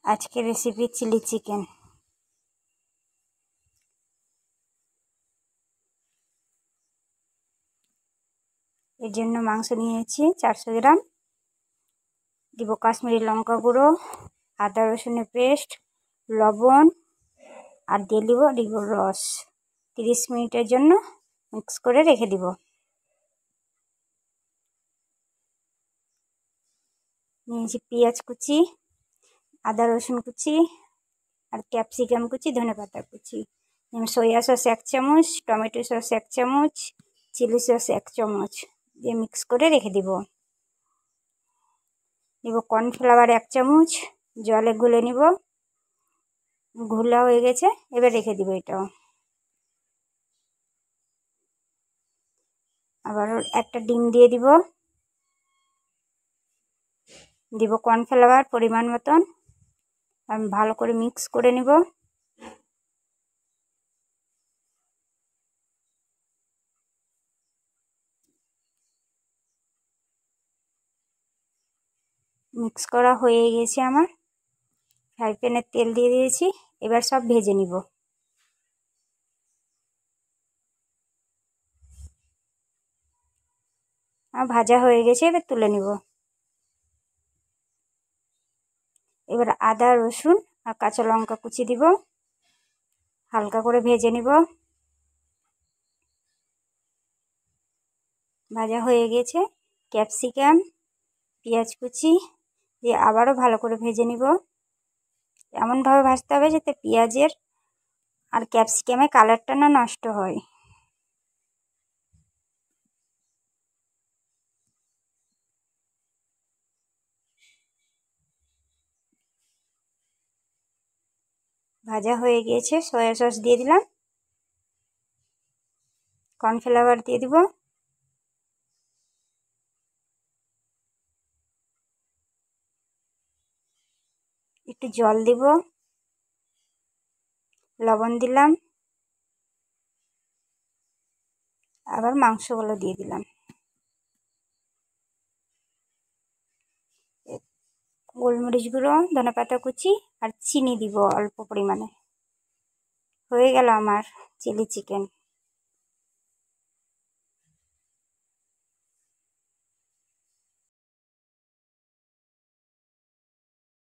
আজকের recipe chilli chicken. এর জন্য মাংস নিয়েছি 400 গ্রাম। দিব কাশ্মীরি লঙ্কা গুঁড়ো, আদা রসুনের পেস্ট, লবণ আর দিয়ে দিব লেবুর রস। 30 মিনিটের জন্য মিক্স করে রেখে দিব। নিয়েছি পেঁয়াজ কুচি, আদা রসুন কুচি আর ক্যাপসিকাম কুচি, ধনেপাতা কুচি। সয়া সস 1 চামচ, টমেটো সস 1 চামচ, চিলি সস 1 চামচ দিয়ে মিক্স করে রেখে দিব। নিব কর্নফ্লাওয়ার 1 চামচ, জলে গুলে নিব। ঘোলা হয়ে গেছে, এবার রেখে দিব এটাও। আবার একটা ডিম দিয়ে দিব। দিব কর্নফ্লাওয়ার পরিমাণ মতন। আমি ভালো করে মিক্স করে নিব। মিক্স করা হয়ে গেছে আমার। ফ্রাই প্যানে তেল দিয়ে দিয়েছি, এবার সব ভেজে নিব। ভাজা হয়ে গেছে, এবার তুলে নিব। এবার আদা রসুন আর কাঁচা লঙ্কা কুচি দিব, হালকা করে ভেজে নিব। ভাজা হয়ে গেছে, ক্যাপসিকাম, পেঁয়াজ কুচি দিয়ে আবারও ভালো করে ভেজে নিব। এমনভাবে ভাজতে হবে যাতে পেঁয়াজের আর ক্যাপসিকামের কালারটা না নষ্ট হয়। ভাজা হয়ে গিয়েছে, সয়া সস দিয়ে দিলাম, কর্নফ্লাওয়ার দিয়ে দিব, একটু জল দিব, লবণ দিলাম, আবার মাংসগুলো দিয়ে দিলাম। গোলমরিচ গুঁড়ো, ধনেপাতা কুচি আর চিনি দিব অল্প পরিমাণে। হয়ে গেল আমার চিলি চিকেন।